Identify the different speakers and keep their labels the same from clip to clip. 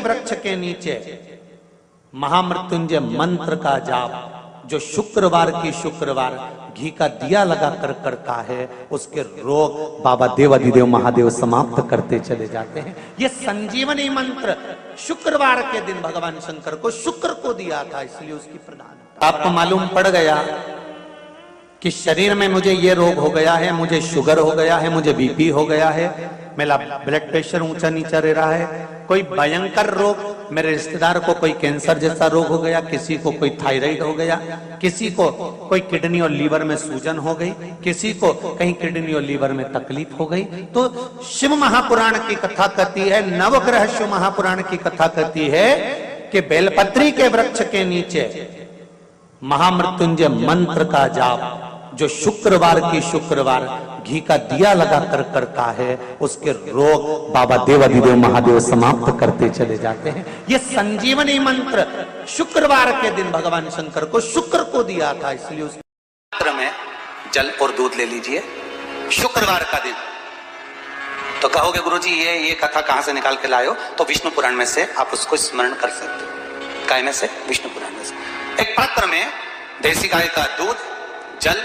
Speaker 1: वृक्ष के नीचे महामृत्युंजय मंत्र का जाप जो शुक्रवार की शुक्रवार घी का दिया लगा कर करता है, उसके रोग बाबा देवाधिदेव महादेव समाप्त करते चले जाते हैं। ये संजीवनी मंत्र शुक्रवार के दिन भगवान शंकर को शुक्र को दिया था, इसलिए उसकी प्रधान। आपको मालूम पड़ गया कि शरीर में मुझे ये रोग हो गया है, मुझे शुगर हो गया है, मुझे बीपी हो गया है, मेरा ब्लड प्रेशर ऊंचा नीचा रह रहा है, कोई भयंकर रोग, मेरे रिश्तेदार को कोई कैंसर जैसा रोग हो गया, किसी को कोई थायराइड हो गया, किसी को कोई किडनी और लीवर में सूजन हो गई, किसी को कहीं किडनी और लीवर में तकलीफ हो गई। तो शिव महापुराण की कथा कहती है, नवग्रह शिव महापुराण की कथा कहती है कि बेलपत्री के वृक्ष के नीचे महामृत्युंजय मंत्र का जाप जो शुक्रवार की शुक्रवार घी का दिया लगा कर करता है, उसके रोग बाबा देवाधिदेव महादेव समाप्त करते चले जाते हैं। ये संजीवनी मंत्र शुक्रवार के दिन भगवान शंकर को शुक्र को दिया था, इसलिए उस पात्र में जल और दूध ले लीजिए शुक्रवार का दिन। तो कहोगे गुरुजी ये कथा कहां से निकाल के लाए हो? तो विष्णु पुराण में से आप उसको स्मरण कर सकते हो। काय में से? विष्णु पुराण में से। एक पात्र में देसी गाय का दूध, जल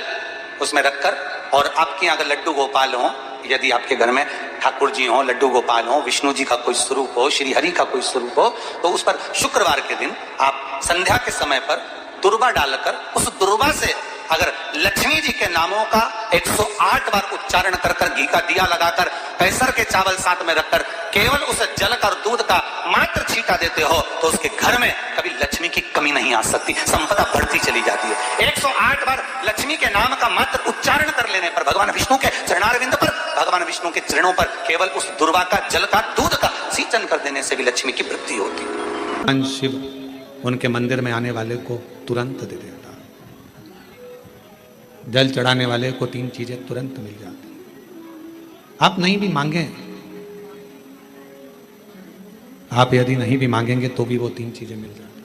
Speaker 1: उसमें रखकर, और आपके अगर लड्डू गोपाल हो, यदि आपके घर में ठाकुर जी हो, लड्डू गोपाल हो, विष्णु जी का कोई स्वरूप हो, श्री हरि का कोई स्वरूप हो, तो उस पर शुक्रवार के दिन आप संध्या के समय पर दुर्वा डालकर उस दुर्वा से अगर लक्ष्मी जी के नामों का 108 बार उच्चारण कर कर घी का दिया लगाकर कैसर के चावल साथ में रखकर केवल उस जल का और दूध का मात्र छींटा देते हो, तो उसके घर में कभी लक्ष्मी की कमी नहीं आ सकती, संपदा बढ़ती चली जाती है। 108 बार लक्ष्मी के नाम का मात्र उच्चारण कर लेने पर भगवान विष्णु के चरणारविंद पर, भगवान विष्णु के चरणों पर केवल उस दुर्वा का, जल का, दूध का सिंचन कर देने से भी लक्ष्मी की वृद्धि होती। शिव उनके मंदिर में आने वाले को तुरंत दे देता, जल चढ़ाने वाले को 3 चीजें तुरंत मिल जाती। आप नहीं भी मांगे, आप यदि नहीं भी मांगेंगे तो भी वो 3 चीजें मिल जाती।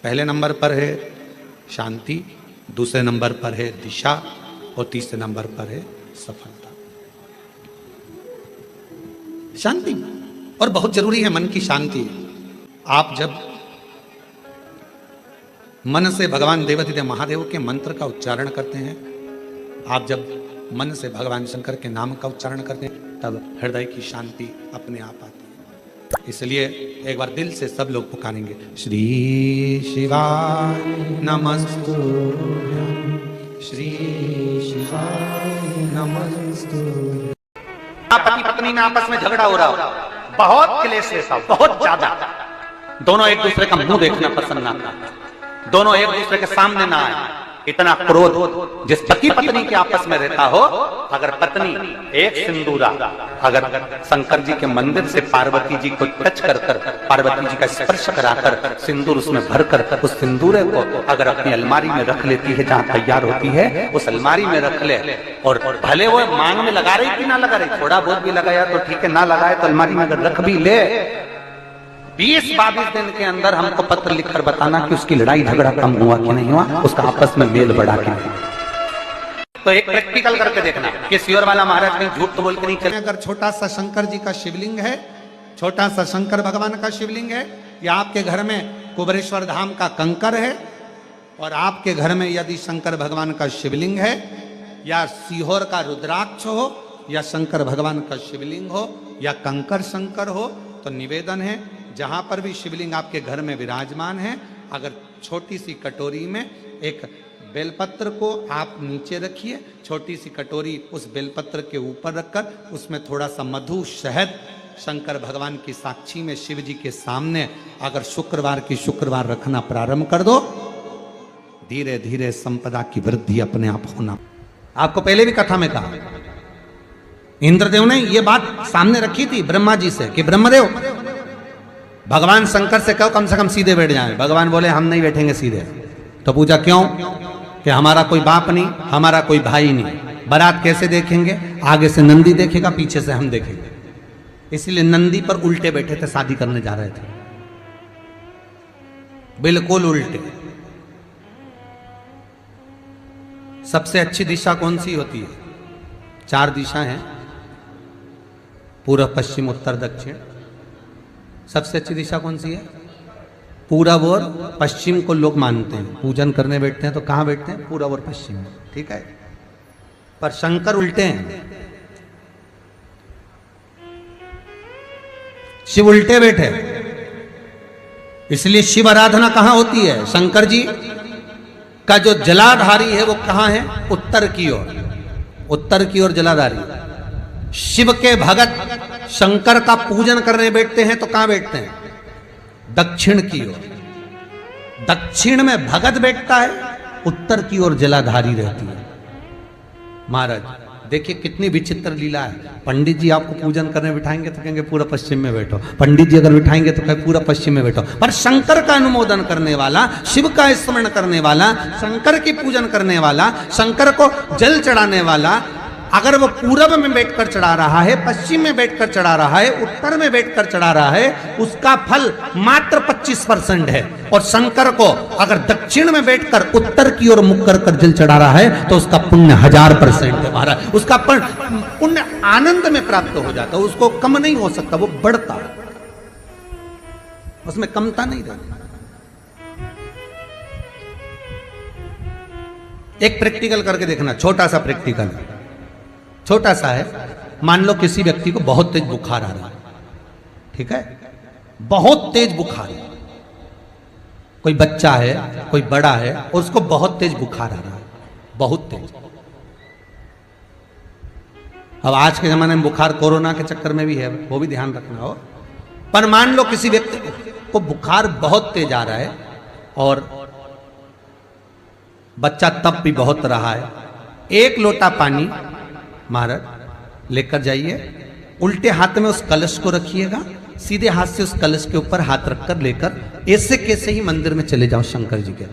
Speaker 1: पहले नंबर पर है शांति, दूसरे नंबर पर है दिशा, और तीसरे नंबर पर है सफलता। शांति, और बहुत जरूरी है मन की शांति। आप जब मन से भगवान देवाधिदेव महादेव के मंत्र का उच्चारण करते हैं, आप जब मन से भगवान शंकर के नाम का उच्चारण करते हैं, तब हृदय की शांति अपने आप आती है। इसलिए एक बार दिल से सब लोग पुकारेंगे, श्री शिवाय नमस्तुभ्यं, श्री शिवाय नमस्तुभ्यं। पति पत्नी में आपस में झगड़ा हो रहा हो, बहुत क्लेश रहता हो, बहुत ज्यादा, दोनों एक दूसरे का मुंह देखना पसंद ना करते, दोनों एक दूसरे के सामने ना आए, इतना क्रोध जिस पति पत्नी के आपस में रहता हो, अगर पत्नी एक सिंदूरा अगर शंकर जी के मंदिर से पार्वती जी को टच कर कर, पार्वती जी का स्पर्श कराकर सिंदूर उसमें भरकर उस सिंदूरे को अगर अपनी अलमारी में रख लेती है, जहां तैयार होती है उस अलमारी में रख ले, और भले वो मांग में लगा रही कि ना लगा रही, थोड़ा बहुत भी लगाया तो ठीक है, ना लगाए तो अलमारी में अगर रख भी ले, 20-22 दिन के अंदर हमको पत्र लिखकर बताना कि उसकी लड़ाई झगड़ा कम हुआ कि नहीं हुआ, उसका आपस में मेल बढ़ा कि नहीं। तो एक प्रैक्टिकल करके देखना कि सियोर वाला महाराज कहीं झूठ तो बोल के नहीं चले। अगर छोटा सा शंकर जी का शिवलिंग है, छोटा सा शंकर भगवान का शिवलिंग है, या आपके घर में कुबरेश्वर धाम का कंकर है, और आपके घर में यदि शंकर भगवान का शिवलिंग है, या सीहोर का रुद्राक्ष हो, या शंकर भगवान का शिवलिंग हो, या कंकर शंकर हो, तो निवेदन है जहां पर भी शिवलिंग आपके घर में विराजमान है, अगर छोटी सी कटोरी में एक बेलपत्र को आप नीचे रखिए, छोटी सी कटोरी उस बेलपत्र के ऊपर रखकर उसमें थोड़ा सा मधु, शहद, शंकर भगवान की साक्षी में शिव जी के सामने अगर शुक्रवार की शुक्रवार रखना प्रारंभ कर दो, धीरे धीरे संपदा की वृद्धि अपने आप होना। आपको पहले भी कथा में कहा, इंद्रदेव ने यह बात सामने रखी थी ब्रह्मा जी से कि ब्रह्मदेव भगवान शंकर से कहो कम से कम सीधे बैठ जाए। भगवान बोले हम नहीं बैठेंगे सीधे। तो पूछा क्यों? कि हमारा कोई बाप नहीं, हमारा कोई भाई नहीं, बारात कैसे देखेंगे? आगे से नंदी देखेगा, पीछे से हम देखेंगे। इसलिए नंदी पर उल्टे बैठे थे, शादी करने जा रहे थे, बिल्कुल उल्टे। सबसे अच्छी दिशा कौन सी होती है? 4 दिशा हैं, पूर्व, पश्चिम, उत्तर, दक्षिण। सबसे अच्छी दिशा कौन सी है? पूरब और पश्चिम को लोग मानते हैं, पूजन करने बैठते हैं तो कहाँ बैठते हैं? पूरब और पश्चिम में, ठीक है। पर शंकर उल्टे हैं, शिव उल्टे बैठे, इसलिए शिव आराधना कहां होती है? शंकर जी का जो जलाधारी है वो कहां है? उत्तर की ओर, उत्तर की ओर जलाधारी। शिव के भगत शंकर का पूजन करने बैठते हैं तो कहां बैठते हैं? दक्षिण की ओर। दक्षिण में भगत बैठता है, उत्तर की ओर जलाधारी रहती है। महाराज देखिए कितनी विचित्र लीला है। पंडित जी आपको पूजन करने बिठाएंगे तो कहेंगे पूरा पश्चिम में बैठो, पंडित जी अगर बिठाएंगे तो कहेंगे पूरा पश्चिम में बैठो। पर शंकर का अनुमोदन करने वाला, शिव का स्मरण करने वाला, शंकर की पूजन करने वाला, शंकर को जल चढ़ाने वाला, अगर वो पूरब में बैठकर चढ़ा रहा है, पश्चिम में बैठकर चढ़ा रहा है, उत्तर में बैठकर चढ़ा रहा है, उसका फल मात्र 25% है। और शंकर को अगर दक्षिण में बैठकर उत्तर की ओर मुख कर जल चढ़ा रहा है तो उसका पुण्य 1000% है महाराज। उसका पुण्य आनंद में प्राप्त हो जाता है, उसको कम नहीं हो सकता, वो बढ़ता, उसमें कमता नहीं रहती। एक प्रैक्टिकल करके देखना, छोटा सा प्रैक्टिकल, छोटा सा है। मान लो किसी व्यक्ति को बहुत तेज बुखार आ रहा है, ठीक है, बहुत तेज बुखार है, कोई बच्चा है, कोई बड़ा है, और उसको बहुत तेज बुखार आ रहा है, बहुत तेज। अब आज के जमाने में बुखार कोरोना के चक्कर में भी है, वो भी ध्यान रखना हो। पर मान लो किसी व्यक्ति को बुखार बहुत तेज आ रहा है और बच्चा तप भी बहुत रहा है, एक लोटा पानी महाराज लेकर जाइए, उल्टे हाथ में उस कलश को रखिएगा, सीधे हाथ से उस कलश के ऊपर हाथ रखकर लेकर ऐसे कैसे ही मंदिर में चले जाओ शंकर जी के।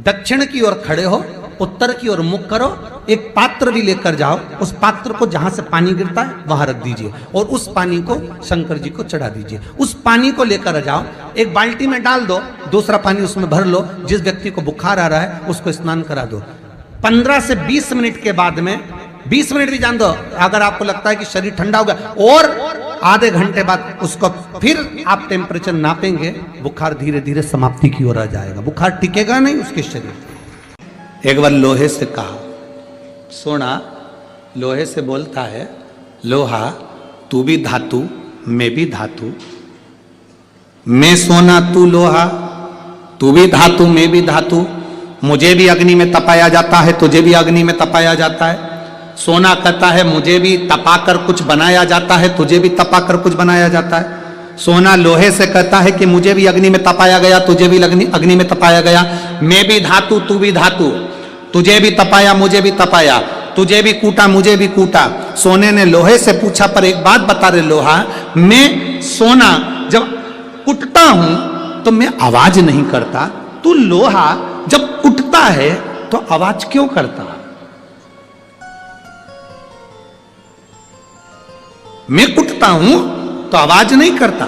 Speaker 1: दक्षिण की ओर खड़े हो, उत्तर की ओर मुख करो, एक पात्र भी लेकर जाओ, उस पात्र को जहां से पानी गिरता है वहां रख दीजिए और उस पानी को शंकर जी को चढ़ा दीजिए। उस पानी को लेकर जाओ, एक बाल्टी में डाल दो, दूसरा पानी उसमें भर लो, जिस व्यक्ति को बुखार आ रहा है उसको स्नान करा दो। 15 से 20 मिनट के बाद में, 20 मिनट भी जान दो, अगर आपको लगता है कि शरीर ठंडा हो गया, और आधे घंटे बाद उसको फिर आप टेम्परेचर नापेंगे, बुखार धीरे धीरे समाप्ति की ओर आ जाएगा, बुखार टिकेगा नहीं उसके शरीर। एक बार लोहे से कहा, सोना लोहे से बोलता है, लोहा तू भी धातु मैं भी धातु, मैं सोना तू लोहा, तू भी धातु मैं भी धातु, मुझे भी अग्नि में तपाया जाता है, तुझे भी अग्नि में तपाया जाता है। सोना कहता है मुझे भी तपाकर कुछ बनाया जाता है, तुझे भी तपाकर कुछ बनाया जाता है। सोना लोहे से कहता है कि मुझे भी अग्नि में तपाया गया, तुझे भी अग्नि में तपाया गया, मैं भी धातु तू भी धातु, तुझे भी तपाया मुझे भी तपाया, तुझे भी कूटा मुझे भी कूटा। सोने ने लोहे से पूछा, पर एक बात बता रहे लोहा, मैं सोना जब कुटता हूं तो मैं आवाज नहीं करता, तू लोहा जब कुटता है तो आवाज क्यों करता? मैं कुटता हूं तो आवाज नहीं करता।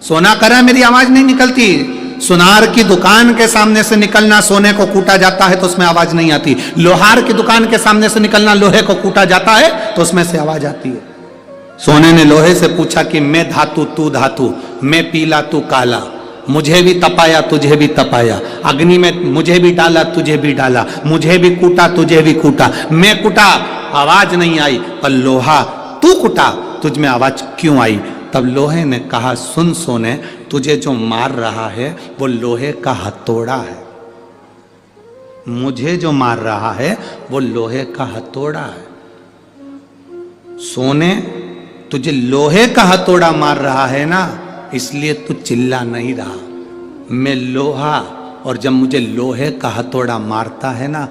Speaker 1: सोना करा मेरी आवाज नहीं निकलती, सुनार की दुकान के सामने से निकलना, सोने को कूटा जाता है तो उसमें आवाज नहीं आती। लोहार की दुकान के सामने से निकलना, लोहे को कूटा जाता है तो उसमें से आवाज आती है। सोने ने लोहे से पूछा कि मैं धातु तू धातु, मैं पीला तू काला, मुझे भी तपाया तुझे भी तपाया, अग्नि में मुझे भी डाला तुझे भी डाला, मुझे भी कूटा तुझे भी कूटा, मैं कुटा आवाज नहीं आई, पर लोहा तू कुटा तुझ में आवाज क्यों आई? तब लोहे ने कहा, सुन सोने, तुझे जो मार रहा है वो लोहे का हथौड़ा है, मुझे जो मार रहा है वो लोहे का हथौड़ा है। सोने तुझे लोहे का हथौड़ा मार रहा है ना, इसलिए तू चिल्ला नहीं रहा। मैं लोहा, और जब मुझे लोहे का हथौड़ा मारता है ना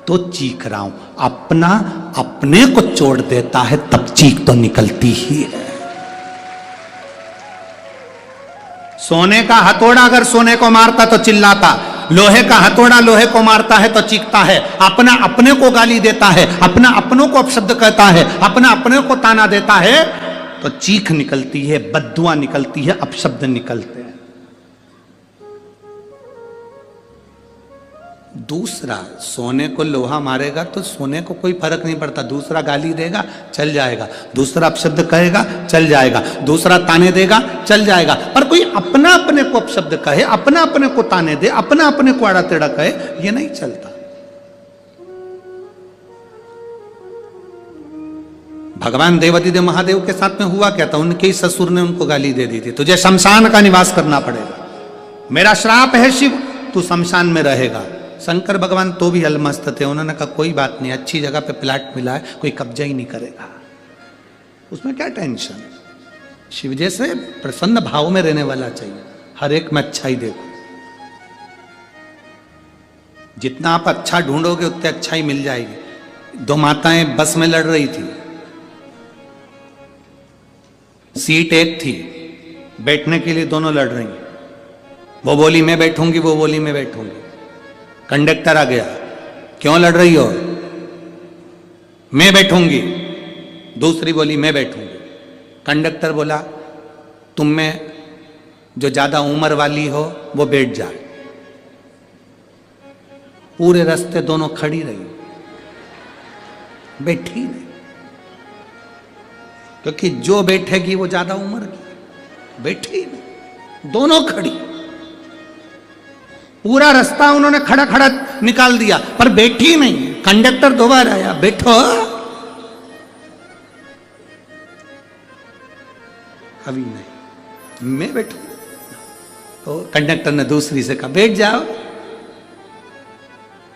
Speaker 1: तो चीख रहा हूं। अपना अपने को चोट देता है तब चीख तो निकलती ही है। सोने का हथौड़ा अगर सोने को मारता तो चिल्लाता, लोहे का हथौड़ा लोहे को मारता है तो चीखता है। अपना अपने को गाली देता है, अपना अपनों को अपशब्द कहता है, अपना अपने को ताना देता है तो चीख निकलती है, बद्दुआ निकलती है, अपशब्द निकलते हैं। दूसरा सोने को लोहा मारेगा तो सोने को कोई फर्क नहीं पड़ता, दूसरा गाली देगा चल जाएगा, दूसरा अपशब्द कहेगा चल जाएगा, दूसरा ताने देगा चल जाएगा, पर कोई अपना अपने को अपशब्द कहे, अपना अपने को ताने दे, अपना अपने को आड़ा टेढ़ा कहे, ये नहीं चलता। भगवान देवादिदेव महादेव के साथ में हुआ क्या था, उनके ही ससुर ने उनको गाली दे दी थी, तुझे शमशान का निवास करना पड़ेगा, मेरा श्राप है शिव, तू शमशान में रहेगा। शंकर भगवान तो भी अलमस्त थे, उन्होंने कहा कोई बात नहीं, अच्छी जगह पे प्लाट मिला है, कोई कब्जा ही नहीं करेगा, उसमें क्या टेंशन। शिव जैसे प्रसन्न भाव में रहने वाला चाहिए, हर एक में अच्छाई देखो, जितना आप अच्छा ढूंढोगे उतने अच्छाई मिल जाएगी। दो माताएं बस में लड़ रही थी, सीट एक थी, बैठने के लिए दोनों लड़ रही, वो बोली मैं बैठूंगी, वो बोली मैं बैठूंगी। कंडक्टर आ गया, क्यों लड़ रही हो, मैं बैठूंगी, दूसरी बोली मैं बैठूंगी। कंडक्टर बोला तुम में जो ज्यादा उम्र वाली हो वो बैठ जाए। पूरे रास्ते दोनों खड़ी रही, बैठी नहीं, क्योंकि जो बैठेगी वो ज्यादा उम्र की, बैठी नहीं, दोनों खड़ी। पूरा रास्ता उन्होंने खड़ा खड़ा निकाल दिया, पर बैठी नहीं। कंडक्टर दोबारा आया, बैठो, अभी नहीं, मैं बैठू। तो कंडक्टर ने दूसरी से कहा बैठ जाओ,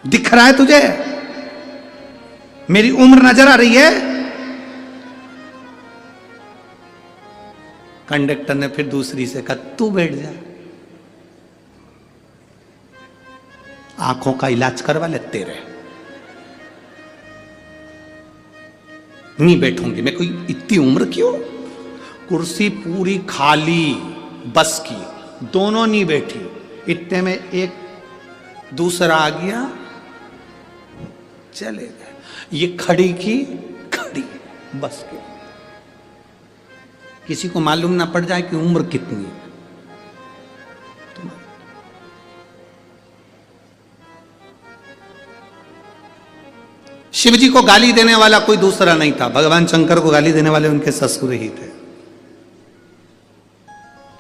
Speaker 1: दिख रहा है तुझे, मेरी उम्र नजर आ रही है। कंडक्टर ने फिर दूसरी से कहा तू बैठ जा, आंखों का इलाज करवा लेते रहे। नहीं बैठूंगी मैं, कोई इतनी उम्र क्यों। कुर्सी पूरी खाली बस की, दोनों नहीं बैठी, इतने में एक दूसरा आ गया, चले गए। ये खड़ी की खड़ी बस की, किसी को मालूम ना पड़ जाए कि उम्र कितनी है। शिव जी को गाली देने वाला कोई दूसरा नहीं था, भगवान शंकर को गाली देने वाले उनके ससुर ही थे।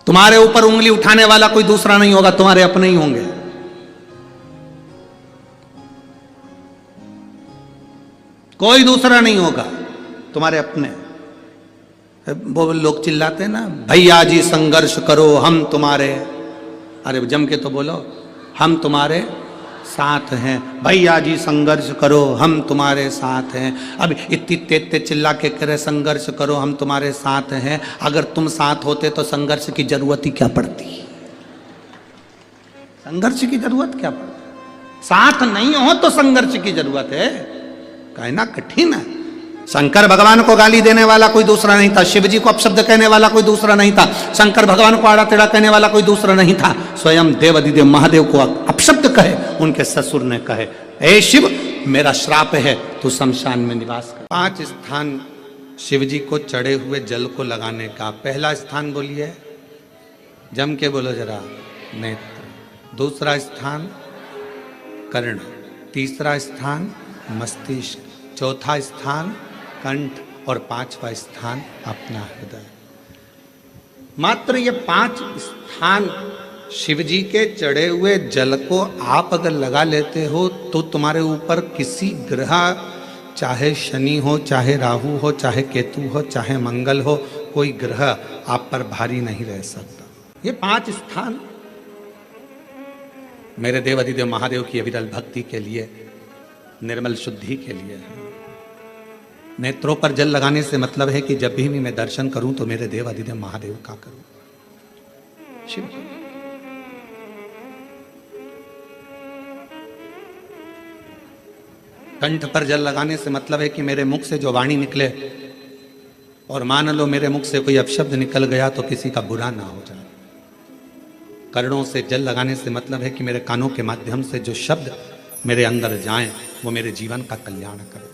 Speaker 1: तुम्हारे ऊपर उंगली उठाने वाला कोई दूसरा नहीं होगा, तुम्हारे अपने ही होंगे। कोई दूसरा नहीं होगा, तुम्हारे अपने। वो लोग चिल्लाते ना, भैया जी संघर्ष करो हम तुम्हारे, अरे जम के तो बोलो, हम तुम्हारे साथ हैं, भैया जी संघर्ष करो हम तुम्हारे साथ हैं। अब इतनी तेज चिल्ला के करे संघर्ष करो हम तुम्हारे साथ हैं, अगर तुम साथ होते तो संघर्ष की जरूरत ही क्या पड़ती, संघर्ष की जरूरत क्या पड़ती, साथ नहीं हो तो संघर्ष की जरूरत है, कहना कठिन है। शंकर भगवान को गाली देने वाला कोई दूसरा नहीं था, शिव जी को अपशब्द कहने वाला कोई दूसरा नहीं था, शंकर भगवान को आड़ा टेढ़ा कहने वाला कोई दूसरा नहीं था, स्वयं देवादिदेव महादेव को अपशब्द कहे उनके ससुर ने कहे, ए शिव मेरा श्राप है, तू शमशान में निवास कर। 5 स्थान शिव जी को चढ़े हुए जल को लगाने का। पहला स्थान बोलिए, जम के बोलो जरा, नेत्र। दूसरा स्थान कर्ण, तीसरा स्थान मस्तिष्क, चौथा स्थान कंठ, और 5वां स्थान अपना हृदय। मात्र ये 5 स्थान शिव जी के चढ़े हुए जल को आप अगर लगा लेते हो तो तुम्हारे ऊपर किसी ग्रह, चाहे शनि हो, चाहे राहु हो, चाहे केतु हो, चाहे मंगल हो, कोई ग्रह आप पर भारी नहीं रह सकता। ये 5 स्थान मेरे देवादिदेव महादेव की अविरल भक्ति के लिए, निर्मल शुद्धि के लिए है। नेत्रों पर जल लगाने से मतलब है कि जब भी मैं दर्शन करूं तो मेरे देवादिदेव महादेव का करूं, शिव जी। कंठ पर जल लगाने से मतलब है कि मेरे मुख से जो वाणी निकले, और मान लो मेरे मुख से कोई अपशब्द निकल गया तो किसी का बुरा ना हो जाए। कर्णों से जल लगाने से मतलब है कि मेरे कानों के माध्यम से जो शब्द मेरे अंदर जाएं वो मेरे जीवन का कल्याण करें।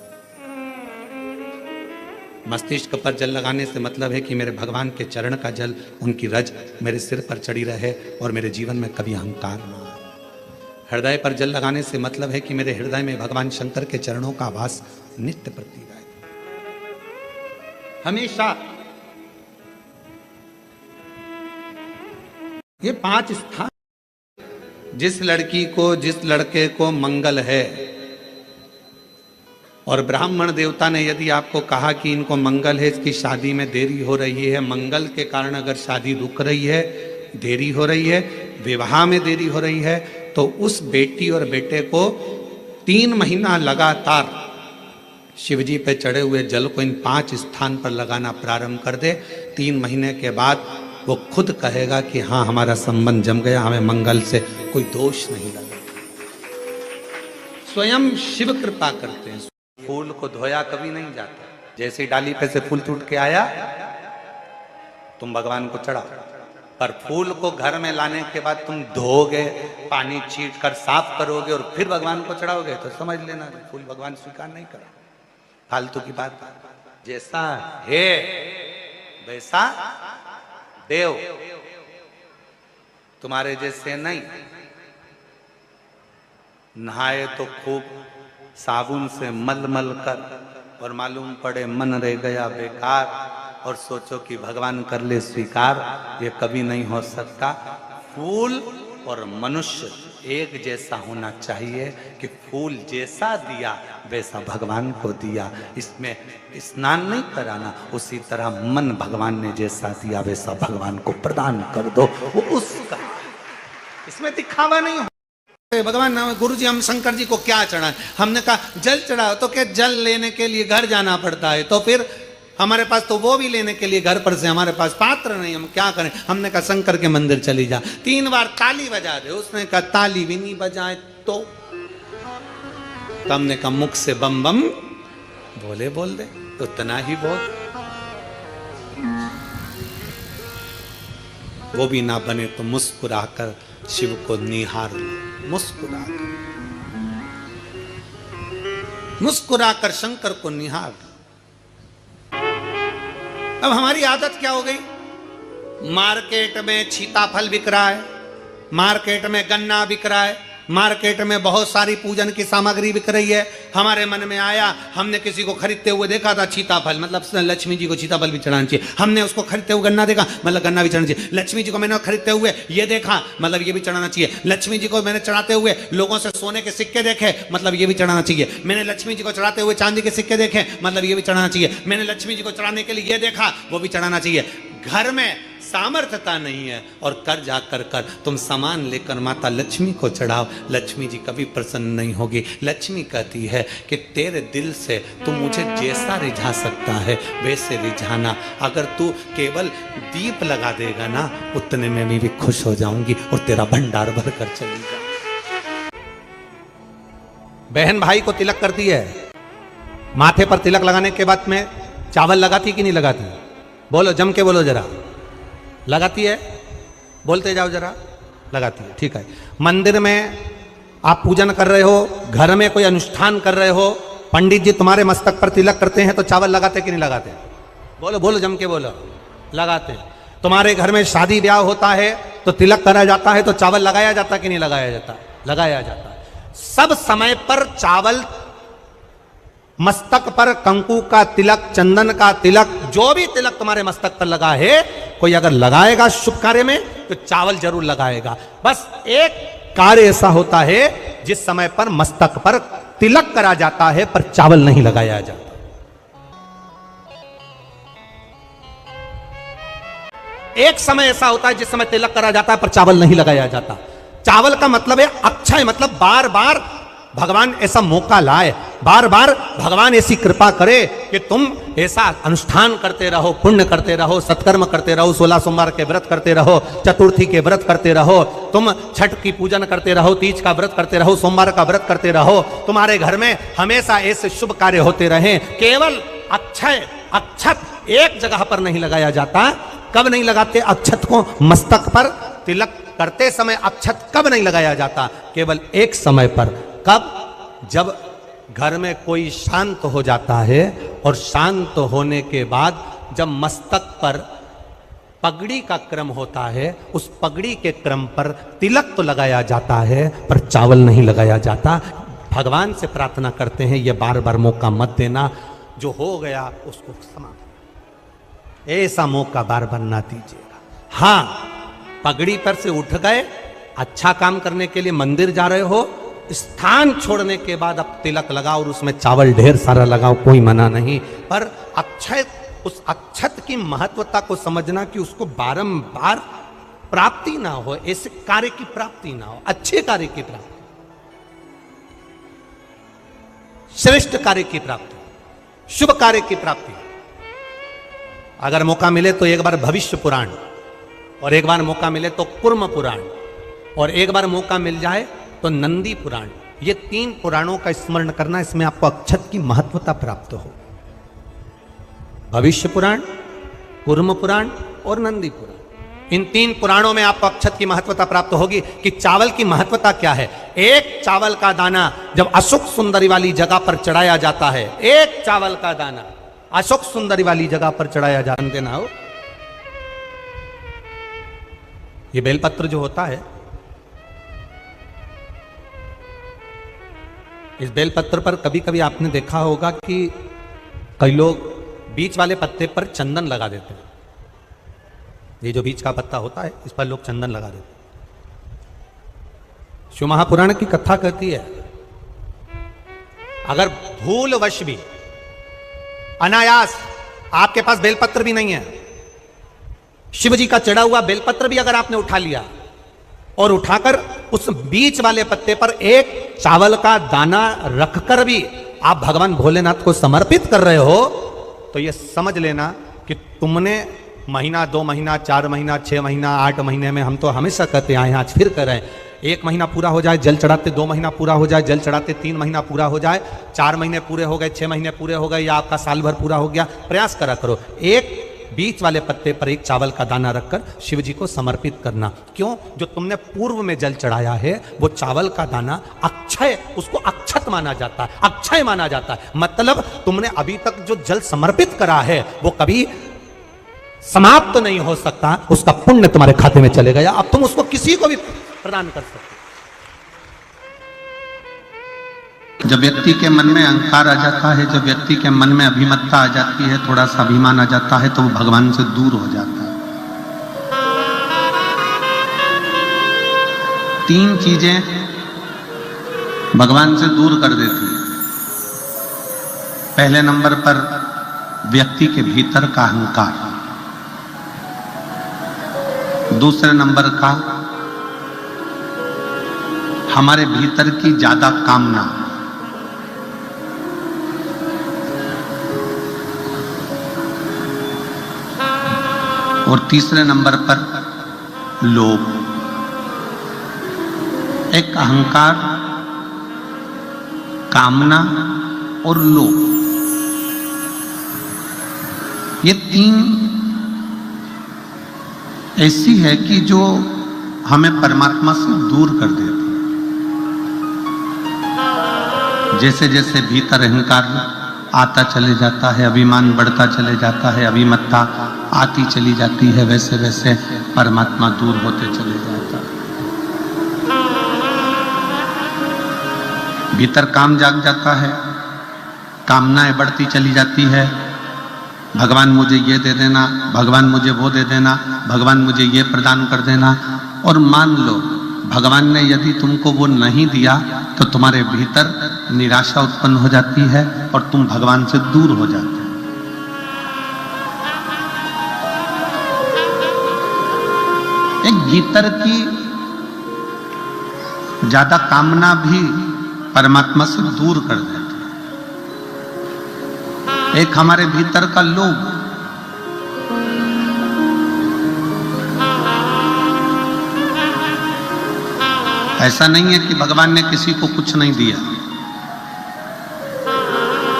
Speaker 1: मस्तिष्क पर जल लगाने से मतलब है कि मेरे भगवान के चरण का जल, उनकी रज मेरे सिर पर चढ़ी रहे और मेरे जीवन में कभी अहंकार ना आए। हृदय पर जल लगाने से मतलब है कि मेरे हृदय में भगवान शंकर के चरणों का आभास नित्य प्रतीत है। हमेशा ये 5 स्थान, जिस लड़की को, जिस लड़के को मंगल है, और ब्राह्मण देवता ने यदि आपको कहा कि इनको मंगल है, इसकी शादी में देरी हो रही है, मंगल के कारण अगर शादी रुक रही है, देरी हो रही है, विवाह में देरी हो रही है, तो उस बेटी और बेटे को 3 महीना लगातार शिवजी पे चढ़े हुए जल को इन 5 स्थान पर लगाना प्रारंभ कर दे। 3 महीने के बाद वो खुद कहेगा कि हाँ, हमारा संबंध जम गया, हमें मंगल से कोई दोष नहीं लगा। स्वयं शिव कृपा करते हैं। फूल को धोया कभी नहीं जाता, जैसे ही डाली पे से फूल टूट के आया तुम भगवान को चढ़ाओ, पर फूल को घर में लाने के बाद तुम धोगे, पानी छीट कर साफ करोगे और फिर भगवान को चढ़ाओगे, तो समझ लेना फूल भगवान स्वीकार नहीं करें। फालतू की बात। जैसा है वैसा देव, तुम्हारे जैसे नहीं। नहाए तो खूब साबुन से मल मल कर, और मालूम पड़े मन रह गया बेकार, और सोचो कि भगवान कर ले स्वीकार, ये कभी नहीं हो सकता। फूल और मनुष्य एक जैसा होना चाहिए कि फूल जैसा दिया वैसा भगवान को दिया। इसमें स्नान नहीं कराना, उसी तरह मन भगवान ने जैसा दिया वैसा भगवान को प्रदान कर दो, वो उसका। इसमें दिखावा नहीं हो। भगवान गुरु जी हम शंकर जी को क्या चढ़ाएं? हमने कहा जल चढ़ाओ, तो क्या जल लेने के लिए घर जाना पड़ता है? तो फिर हमारे पास तो वो भी लेने के लिए घर पर से हमारे पास पात्र नहीं, हम क्या करें? हमने कहा शंकर के मंदिर चली जा, 3 बार ताली बजा दे। उसने कहा ताली भी नहीं बजाए तो हमने कहा मुख से बम बम बोले बोल दे, उतना ही बोल। वो भी ना बने तो मुस्कुराकर शिव को निहार लो, मुस्कुराकर शंकर को निहार। अब हमारी आदत क्या हो गई? मार्केट में सीताफल बिक रहा है, मार्केट में गन्ना बिक रहा है, मार्केट में बहुत सारी पूजन की सामग्री बिक रही है। हमारे मन में आया, हमने किसी को खरीदते हुए देखा था सीताफल, मतलब लक्ष्मी जी को सीताफल भी चढ़ाना चाहिए। हमने उसको खरीदते हुए गन्ना देखा, मतलब गन्ना भी चढ़ाना चाहिए। लक्ष्मी जी को मैंने खरीदते हुए ये देखा, मतलब ये भी चढ़ाना चाहिए। लक्ष्मी जी को मैंने चढ़ाते हुए लोगों से सोने के सिक्के देखे, मतलब ये भी चढ़ाना चाहिए। मैंने लक्ष्मी जी को चढ़ाते हुए चांदी के सिक्के देखे, मतलब ये भी चढ़ाना चाहिए। मैंने लक्ष्मी जी को चढ़ाने के लिए ये देखा, वो भी चढ़ाना चाहिए। घर में सामर्थ्यता नहीं है और कर जाकर कर तुम सामान लेकर माता लक्ष्मी को चढ़ाओ, लक्ष्मी जी कभी प्रसन्न नहीं होगी। लक्ष्मी कहती है कि तेरे दिल से तू मुझे जैसा रिझा सकता है वैसे रिझाना। अगर तू केवल दीप लगा देगा ना, उतने में मैं भी खुश हो जाऊंगी और तेरा भंडार भर कर चली जा। बहन भाई को तिलक करती है, माथे पर तिलक लगाने के बाद में चावल लगाती कि नहीं लगाती? बोलो, जम के बोलो जरा। लगाती है? बोलते जाओ जरा। लगाती है, ठीक है। मंदिर में आप पूजन कर रहे हो, घर में कोई अनुष्ठान कर रहे हो, पंडित जी तुम्हारे मस्तक पर तिलक करते हैं तो चावल लगाते कि नहीं लगाते? बोलो बोलो, जम के बोलो। लगाते हैं। तुम्हारे घर में शादी ब्याह होता है तो तिलक करा जाता है तो चावल लगाया जाता कि नहीं लगाया जाता? लगाया जाता है। सब समय पर चावल, मस्तक पर कंकु का तिलक, चंदन का तिलक, जो भी तिलक तुम्हारे मस्तक पर लगा है, कोई अगर लगाएगा शुभ कार्य में तो चावल जरूर लगाएगा। बस एक कार्य ऐसा होता है जिस समय पर मस्तक पर तिलक करा जाता है पर चावल नहीं लगाया जाता। एक समय ऐसा होता है जिस समय तिलक करा जाता है पर चावल नहीं लगाया जाता। चावल का मतलब है अक्षय, मतलब बार बार भगवान ऐसा मौका लाए, बार बार भगवान ऐसी कृपा करे कि तुम ऐसा अनुष्ठान करते रहो, पुण्य करते रहो, सत्कर्म करते रहो, 16 सोमवार के व्रत करते रहो, चतुर्थी के व्रत करते रहो, तुम छठ की पूजन करते रहो, तीज का व्रत करते रहो, सोमवार का व्रत करते रहो। तुम्हारे घर में हमेशा ऐसे शुभ कार्य होते रहे। केवल अक्षय, अक्षत एक जगह पर नहीं लगाया जाता। कब नहीं लगाते अक्षत को? मस्तक पर तिलक करते समय अक्षत कब नहीं लगाया जाता? केवल एक समय पर। कब? जब घर में कोई शांत हो जाता है और शांत होने के बाद जब मस्तक पर पगड़ी का क्रम होता है, उस पगड़ी के क्रम पर तिलक तो लगाया जाता है पर चावल नहीं लगाया जाता। भगवान से प्रार्थना करते हैं ये बार बार मौका मत देना, जो हो गया उसको समाप्त, ऐसा मौका बार बार ना दीजिएगा। हाँ, पगड़ी पर से उठ गए, अच्छा काम करने के लिए मंदिर जा रहे हो, स्थान छोड़ने के बाद अब तिलक लगाओ और उसमें चावल ढेर सारा लगाओ, कोई मना नहीं। पर अक्षय, उस अक्षत की महत्वता को समझना कि उसको बारंबार प्राप्ति ना हो, ऐसे कार्य की प्राप्ति ना हो, अच्छे कार्य की प्राप्ति, श्रेष्ठ कार्य की प्राप्ति, शुभ कार्य की प्राप्ति। अगर मौका मिले तो एक बार भविष्य पुराण, और एक बार मौका मिले तो कुर्म पुराण, और एक बार मौका मिल जाए तो नंदी पुराण, ये 3 पुराणों का स्मरण करना, इसमें आपको अक्षत की महत्वता प्राप्त हो। भविष्य पुराण, कुर्म पुराण और नंदी पुराण, इन 3 पुराणों में आपको अक्षत की महत्वता प्राप्त होगी कि चावल की महत्वता क्या है। एक चावल का दाना जब अशोक सुंदरी वाली जगह पर चढ़ाया जाता है, एक चावल का दाना अशोक सुंदरी वाली जगह पर चढ़ाया जाते ना हो, ये बेलपत्र जो होता है, इस बेलपत्र पर कभी कभी आपने देखा होगा कि कई लोग बीच वाले पत्ते पर चंदन लगा देते हैं। ये जो बीच का पत्ता होता है इस पर लोग चंदन लगा देते हैं। शिव महापुराण की कथा कहती है, अगर भूलवश भी अनायास आपके पास बेलपत्र भी नहीं है, शिव जी का चढ़ा हुआ बेलपत्र भी अगर आपने उठा लिया और उठाकर उस बीच वाले पत्ते पर एक चावल का दाना रखकर भी आप भगवान भोलेनाथ को समर्पित कर रहे हो, तो ये समझ लेना कि तुमने महीना, 2 महीना, 4 महीना, 6 महीना, 8 महीने में, हम तो हमेशा कहते हैं आज फिर कर रहे हैं, 1 महीना पूरा हो जाए जल चढ़ाते, 2 महीना पूरा हो जाए जल चढ़ाते, 3 महीना पूरा हो जाए, 4 महीने पूरे हो गए, 6 महीने पूरे हो गए, या आपका साल भर पूरा हो गया, प्रयास करा करो एक बीच वाले पत्ते पर एक चावल का दाना रखकर शिव जी को समर्पित करना। क्यों? जो तुमने पूर्व में जल चढ़ाया है वो चावल का दाना अक्षय, उसको अक्षत माना जाता है, अक्षय माना जाता है। मतलब तुमने अभी तक जो जल समर्पित करा है वो कभी समाप्त तो नहीं हो सकता, उसका पुण्य तुम्हारे खाते में चले गया, अब तुम उसको किसी को भी प्रदान कर सकते।
Speaker 2: जब व्यक्ति के मन में अहंकार आ जाता है, जब व्यक्ति के मन में अभिमत्ता आ जाती है, थोड़ा सा अभिमान आ जाता है, तो वो भगवान से दूर हो जाता है। 3 चीजें भगवान से दूर कर देती है। पहले नंबर पर व्यक्ति के भीतर का अहंकार, दूसरे नंबर का हमारे भीतर की ज्यादा कामना, और तीसरे नंबर पर लोभ। एक अहंकार, कामना और लोभ, ये 3 ऐसी है कि जो हमें परमात्मा से दूर कर देती है। जैसे जैसे भीतर अहंकार आता चले जाता है, अभिमान बढ़ता चले जाता है, अभिमत्ता आती चली जाती है, वैसे वैसे परमात्मा दूर होते चले जाता है। भीतर काम जाग जाता है, कामनाएं बढ़ती चली जाती है, भगवान मुझे ये दे देना, भगवान मुझे वो दे देना, भगवान मुझे ये प्रदान कर देना। और मान लो भगवान ने यदि तुमको वो नहीं दिया तो तुम्हारे भीतर निराशा उत्पन्न हो जाती है और तुम भगवान से दूर हो जाते हो। एक भीतर की ज्यादा कामना भी परमात्मा से दूर कर देती है। एक हमारे भीतर का लोभ, ऐसा नहीं है कि भगवान ने किसी को कुछ नहीं दिया।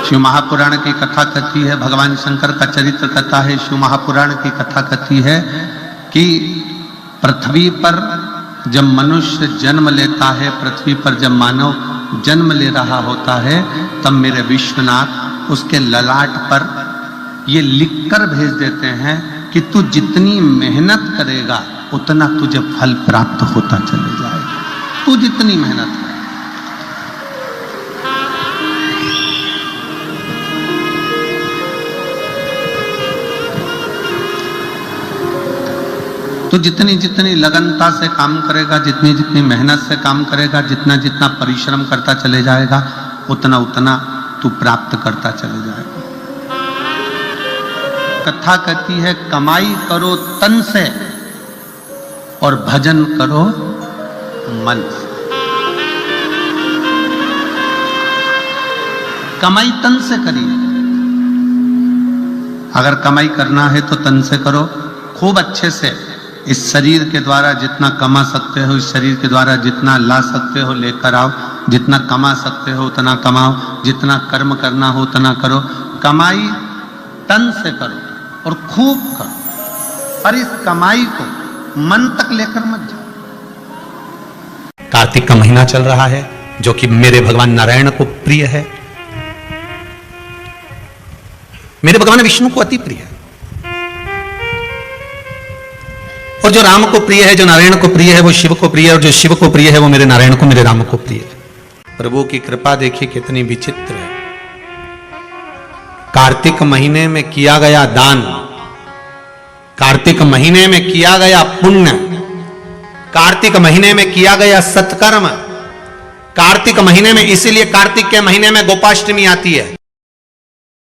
Speaker 2: शिव महापुराण की कथा कहती है, भगवान शंकर का चरित्र कहता है, शिव महापुराण की कथा कहती है कि पृथ्वी पर जब मनुष्य जन्म लेता है, पृथ्वी पर जब मानव जन्म ले रहा होता है, तब मेरे विश्वनाथ उसके ललाट पर ये लिखकर भेज देते हैं कि तू जितनी मेहनत करेगा उतना तुझे फल प्राप्त होता चले जाएगा। तू जितनी मेहनत कर, तो जितनी जितनी लगनता से काम करेगा, जितनी जितनी मेहनत से काम करेगा, जितना जितना परिश्रम करता चले जाएगा, उतना उतना तू प्राप्त करता चले जाएगा। कथा कहती है कमाई करो तन से और भजन करो मन से। कमाई तन से करिए। अगर कमाई करना है तो तन से करो, खूब अच्छे से। इस शरीर के द्वारा जितना कमा सकते हो, इस शरीर के द्वारा जितना ला सकते हो लेकर आओ, जितना कमा सकते हो उतना कमाओ, जितना कर्म करना हो उतना करो। कमाई तन से करो और खूब करो, पर इस कमाई को मन तक लेकर मत जाओ।
Speaker 1: कार्तिक का महीना चल रहा है जो कि मेरे भगवान नारायण को प्रिय है, मेरे भगवान विष्णु को अति प्रिय है। और जो राम को प्रिय है, जो नारायण को प्रिय है, वो शिव को प्रिय है, और जो शिव को प्रिय है वो मेरे नारायण को, मेरे राम को प्रिय है। प्रभु की कृपा देखिए कितनी विचित्र है। कार्तिक महीने में किया गया दान, कार्तिक महीने में किया गया पुण्य, कार्तिक महीने में किया गया सत्कर्म, कार्तिक महीने में, इसीलिए कार्तिक के महीने में गोपाष्टमी आती है।